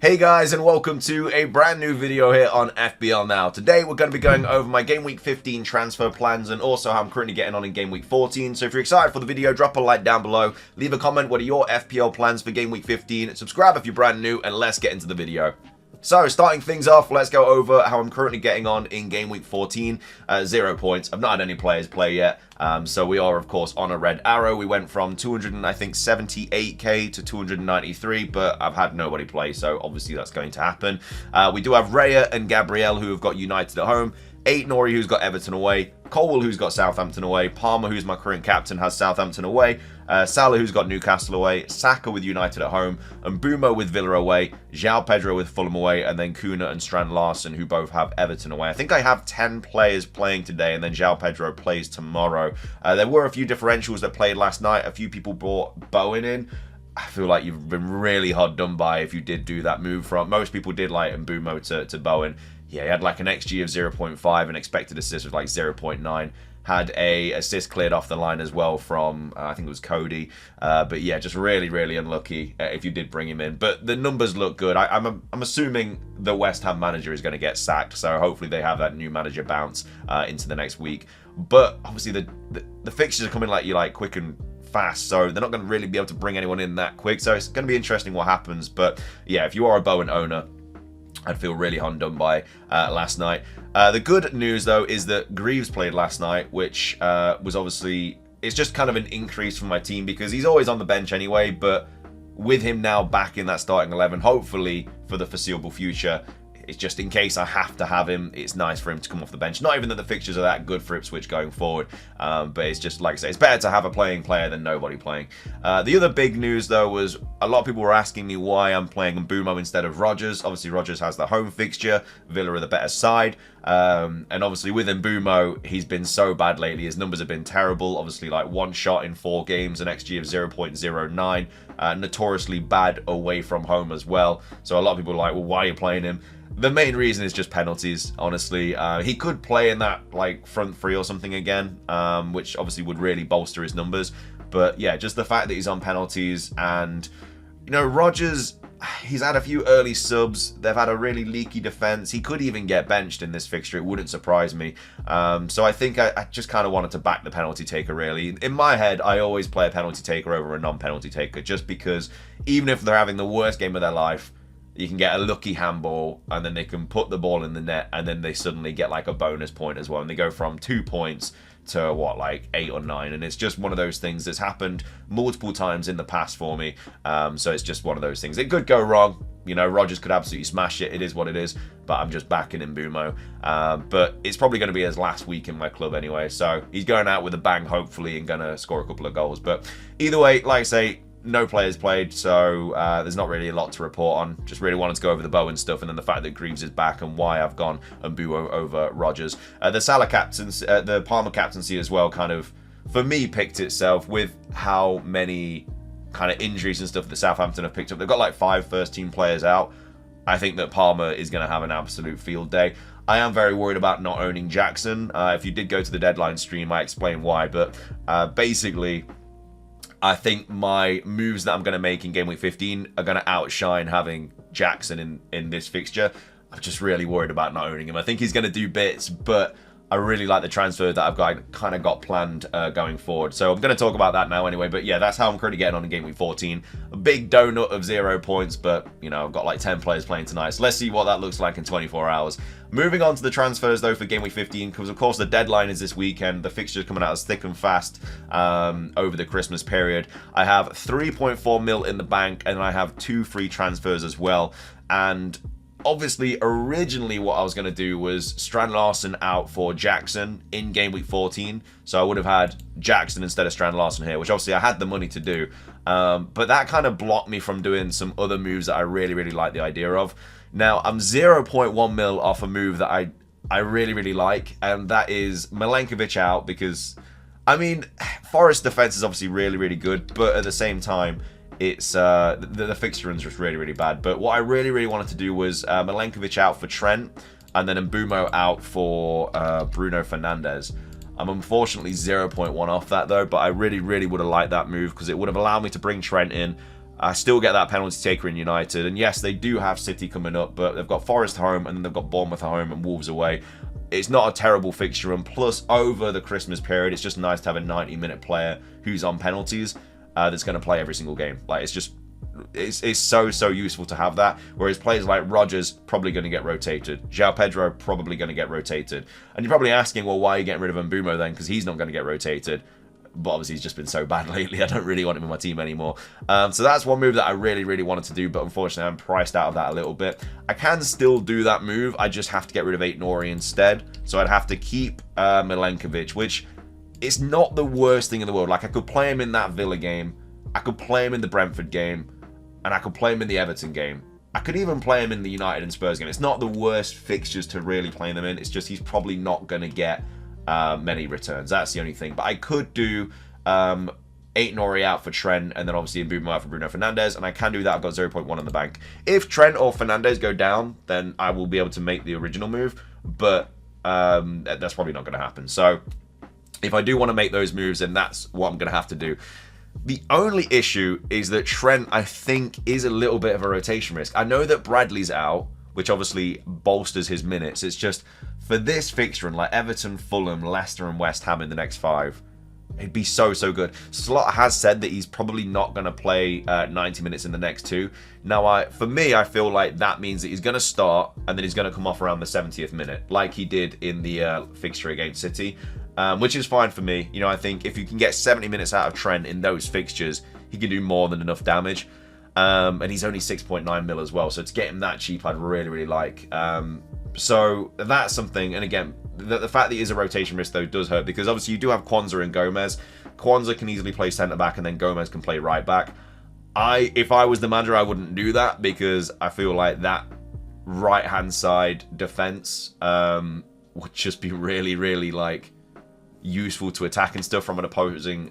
Hey guys, and welcome to a brand new video here on FPL Now. Today we're going to be going over my Game Week 15 transfer plans and also how I'm currently getting on in Game Week 14. So if you're excited for the video, drop a like down below, leave a comment what are your FPL plans for Game Week 15, subscribe if you're brand new, and let's get into the video. So, starting things off, let's go over how I'm currently getting on in Game Week 14. 0 points. I've not had any players play yet. So we are, of course, on a red arrow. We went from 278k to 293, but I've had nobody play, so obviously that's going to happen. We do have Raya and Gabriel, who have got United at home. 8 Nori, who's got Everton away. Colwell, who's got Southampton away. Palmer, who's my current captain, has Southampton away. Salah, who's got Newcastle away. Saka with United at home. And Mbeumo with Villa away. João Pedro with Fulham away. And then Kuna and Strand Larsen, who both have Everton away. I think I have 10 players playing today, and then João Pedro plays tomorrow. There were a few differentials that played last night. A few people brought Bowen in. I feel like you've been really hard done by if you did do that move from. Most people did like Mbeumo to Bowen. Yeah, he had like an XG of 0.5 and expected assist was like 0.9. Had a assist cleared off the line as well from, I think it was Cody. But yeah, just really, really unlucky if you did bring him in. But the numbers look good. I'm assuming the West Ham manager is going to get sacked. So hopefully they have that new manager bounce into the next week. But obviously the fixtures are coming like quick and fast, so they're not going to really be able to bring anyone in that quick. So it's going to be interesting what happens. But yeah, if you are a Bowen owner, I'd feel really undone by last night. The good news, though, is that Greaves played last night, which was obviously... It's just kind of an increase for my team because he's always on the bench anyway, but with him now back in that starting 11, hopefully for the foreseeable future, it's just in case I have to have him, it's nice for him to come off the bench. Not even that the fixtures are that good for Ipswich going forward, but it's just, like I say, it's better to have a playing player than nobody playing. The other big news, though, was a lot of people were asking me why I'm playing Mbeumo instead of Rodgers. Obviously, Rodgers has the home fixture. Villa are the better side. And obviously, with Mbeumo, he's been so bad lately. His numbers have been terrible. Obviously, like 1 shot in 4 games, an XG of 0.09. Notoriously bad away from home as well. So a lot of people are like, well, why are you playing him? The main reason is just penalties, honestly. He could play in that like front three or something again, which obviously would really bolster his numbers. But yeah, just the fact that he's on penalties and, you know, Rodgers, he's had a few early subs. They've had a really leaky defense. He could even get benched in this fixture. It wouldn't surprise me. So I think I just kind of wanted to back the penalty taker, really. In my head, I always play a penalty taker over a non-penalty taker just because even if they're having the worst game of their life, you can get a lucky handball and then they can put the ball in the net and then they suddenly get like a bonus point as well. And they go from 2 points to what, like 8 or 9. And it's just one of those things that's happened multiple times in the past for me. So it's just one of those things. It could go wrong. You know, Rodgers could absolutely smash it. It is what it is. But I'm just backing Mbeumo. But it's probably going to be his last week in my club anyway. So he's going out with a bang, hopefully, and going to score a couple of goals. But either way, like I say, no players played, so there's not really a lot to report on. Just really wanted to go over the Bowen stuff and then the fact that Greaves is back and why I've gone Mbeumo over Rodgers. The Salah captaincy, the Palmer captaincy as well, kind of for me picked itself with how many kind of injuries and stuff that Southampton have picked up. They've got like 5 first-team players out. I think that Palmer is going to have an absolute field day. I am very worried about not owning Jackson. If you did go to the deadline stream, I explained why, but basically, I think my moves that I'm going to make in Game Week 15 are going to outshine having Jackson in this fixture. I'm just really worried about not owning him. I think he's going to do bits, but I really like the transfer that I've kind of got planned going forward. So I'm going to talk about that now anyway. But yeah, that's how I'm currently getting on in Game Week 14. A big donut of 0 points, but you know, I've got like 10 players playing tonight. So let's see what that looks like in 24 hours. Moving on to the transfers though for Game Week 15, because of course the deadline is this weekend. The fixtures coming out as thick and fast over the Christmas period. I have 3.4 mil in the bank, and I have 2 free transfers as well. And obviously, originally what I was going to do was Strand Larsen out for Jackson in Game Week 14. So I would have had Jackson instead of Strand Larsen here, which obviously I had the money to do. But that kind of blocked me from doing some other moves that I really, really like the idea of. Now, I'm 0.1 mil off a move that I really, really like, and that is Milenkovic out because, I mean, Forest defense is obviously really, really good, but at the same time, it's the fixture is just really, really bad. But what I really, really wanted to do was Milenkovic out for Trent, and then Mbeumo out for Bruno Fernandes. I'm unfortunately 0.1 off that though, but I really, really would have liked that move because it would have allowed me to bring Trent in. I still get that penalty taker in United. And yes, they do have City coming up, but they've got Forest home, and then they've got Bournemouth at home and Wolves away. It's not a terrible fixture, and plus, over the Christmas period, it's just nice to have a 90-minute player who's on penalties that's going to play every single game. Like, it's so useful to have that. Whereas players like Rodgers probably going to get rotated, João Pedro probably going to get rotated, and you're probably asking, well, why are you getting rid of BRUNO then? Because he's not going to get rotated. But obviously he's just been so bad lately, I don't really want him in my team anymore. So that's one move that I really wanted to do, but unfortunately I'm priced out of that a little bit. I can still do that move, I just have to get rid of Aït-Nouri instead. So I'd have to keep Milenkovic, which is not the worst thing in the world. Like, I could play him in that Villa game, I could play him in the Brentford game, and I could play him in the Everton game. I could even play him in the United and Spurs game. It's not the worst fixtures to really play them in, it's just he's probably not going to get many returns. That's the only thing. But I could do Aït-Nouri out for Trent, and then obviously Mbeumo out for Bruno Fernandes, and I can do that. I've got 0.1 in the bank. If Trent or Fernandes go down, then I will be able to make the original move, but that's probably not going to happen. So if I do want to make those moves, then that's what I'm going to have to do. The only issue is that Trent, I think, is a little bit of a rotation risk. I know that Bradley's out, which obviously bolsters his minutes. It's just, for this fixture, and like Everton, Fulham, Leicester and West Ham in the next 5, it'd be so good. Slot has said that he's probably not going to play 90 minutes in the next 2. Now, for me, I feel like that means that he's going to start, and then he's going to come off around the 70th minute, like he did in the fixture against City, which is fine for me. You know, I think if you can get 70 minutes out of Trent in those fixtures, he can do more than enough damage. And he's only 6.9 mil as well, so to get him that cheap, I'd really like. So that's something. And again, the fact that he is a rotation risk though does hurt, because obviously you do have Kwanzaa and Gomez. Kwanzaa can easily play centre back, and then Gomez can play right back. If I was the manager, I wouldn't do that, because I feel like that right hand side defense would just be really like useful to attack and stuff from an opposing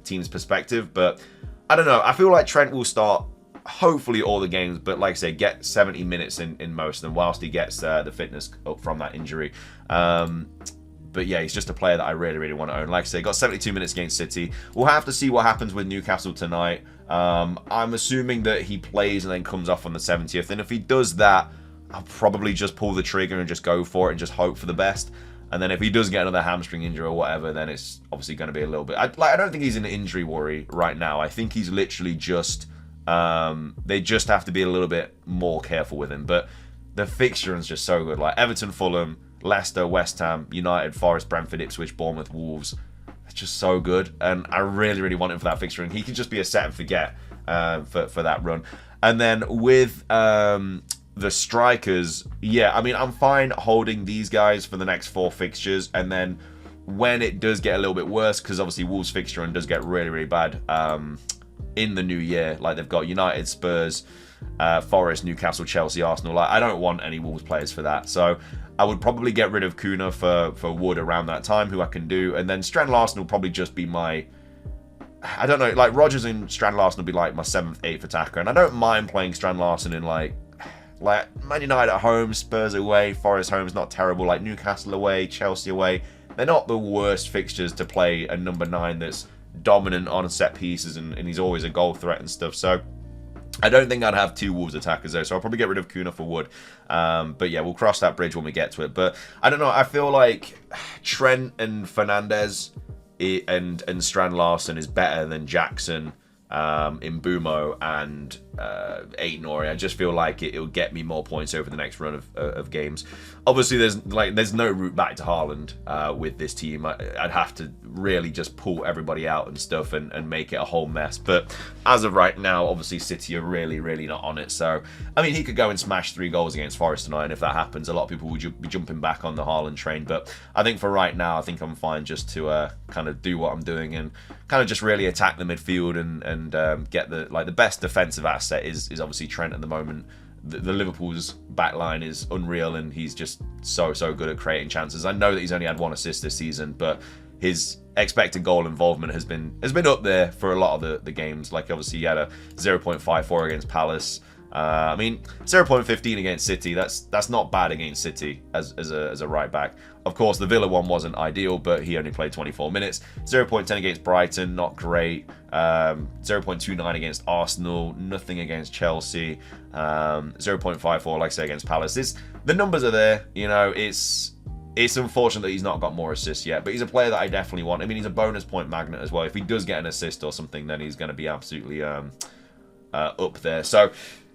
team's perspective. But I don't know. I feel like Trent will start hopefully all the games, but like I say, get 70 minutes in most, and whilst he gets the fitness up from that injury. But yeah, he's just a player that I really want to own. Like I say, got 72 minutes against City. We'll have to see what happens with Newcastle tonight. I'm assuming that he plays and then comes off on the 70th, and if he does that, I'll probably just pull the trigger and just go for it and just hope for the best. And then if he does get another hamstring injury or whatever, then it's obviously going to be a little bit... I don't think he's an injury worry right now. I think he's literally just... they just have to be a little bit more careful with him. But the fixturing is just so good. Like Everton, Fulham, Leicester, West Ham, United, Forest, Brentford, Ipswich, Bournemouth, Wolves. It's just so good. And I really want him for that fixturing. He could just be a set and forget for that run. And then with... the strikers, yeah, I mean, I'm fine holding these guys for the next 4 fixtures, and then when it does get a little bit worse, because obviously Wolves' fixturing does get really bad in the new year, like they've got United, Spurs, Forest, Newcastle, Chelsea, Arsenal. Like, I don't want any Wolves players for that, so I would probably get rid of Kuna for Wood around that time, who I can do, and then Strand Larson will probably just be my... I don't know, like Rodgers and Strand Larson will be like my 7th, 8th attacker, and I don't mind playing Strand Larson in like Man United at home, Spurs away, Forest home is not terrible, like Newcastle away, Chelsea away. They're not the worst fixtures to play a number 9 that's dominant on set pieces and he's always a goal threat and stuff. So I don't think I'd have 2 Wolves attackers though, so I'll probably get rid of Kuna for Wood. But yeah, we'll cross that bridge when we get to it. But I don't know, I feel like Trent and Fernandes and Strand Larson is better than Jackson, Mbeumo and Aït-Nouri. I just feel like it'll get me more points over the next run of games. Obviously, there's no route back to Haaland with this team. I'd have to really just pull everybody out and stuff and make it a whole mess. But as of right now, obviously City are really not on it. So I mean, he could go and smash 3 goals against Forest tonight, and if that happens, a lot of people will be jumping back on the Haaland train. But I think for right now, I think I'm fine just to kind of do what I'm doing and kind of just really attack the midfield and get the best defensive asset is obviously Trent at the moment. The Liverpool's back line is unreal, and he's just so good at creating chances. I know that he's only had 1 assist this season, but his expected goal involvement has been up there for a lot of the games. Like obviously he had a 0.54 against Palace. I mean, 0.15 against City, that's not bad against City as a right back. Of course, the Villa one wasn't ideal, but he only played 24 minutes. 0.10 against Brighton, not great. 0.29 against Arsenal, nothing against Chelsea. 0.54, like I say, against Palace. The numbers are there. You know, it's unfortunate that he's not got more assists yet, but he's a player that I definitely want. I mean, he's a bonus point magnet as well. If he does get an assist or something, then he's going to be absolutely up there. So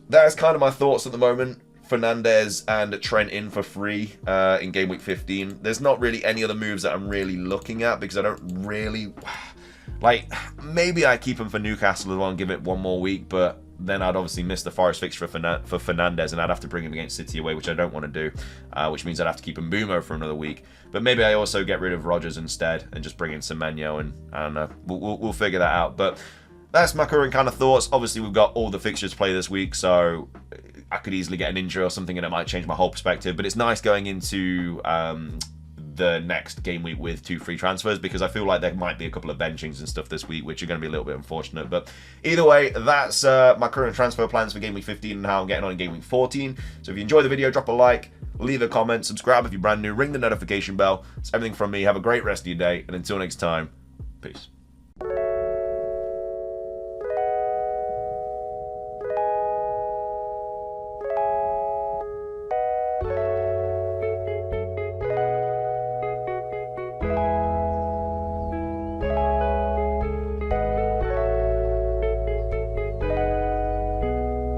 that's kind of my thoughts at the moment. Fernandes and Trent in for free in game week 15. There's not really any other moves that I'm really looking at because I don't really... Like, maybe I keep him for Newcastle as well and give it one more week, but then I'd obviously miss the Forest fixture for Fernandes, and I'd have to bring him against City away, which I don't want to do, which means I'd have to keep Mbeumo for another week. But maybe I also get rid of Rodgers instead and just bring in Semenyo, and I don't know, we'll figure that out. But that's my current kind of thoughts. Obviously, we've got all the fixtures to play this week, so I could easily get an injury or something, and it might change my whole perspective. But it's nice going into the next game week with 2 free transfers, because I feel like there might be a couple of benchings and stuff this week, which are going to be a little bit unfortunate. But either way, that's my current transfer plans for game week 15 and how I'm getting on in game week 14. So if you enjoy the video, drop a like, leave a comment, subscribe if you're brand new, ring the notification bell. It's everything from me. Have a great rest of your day, and until next time, peace.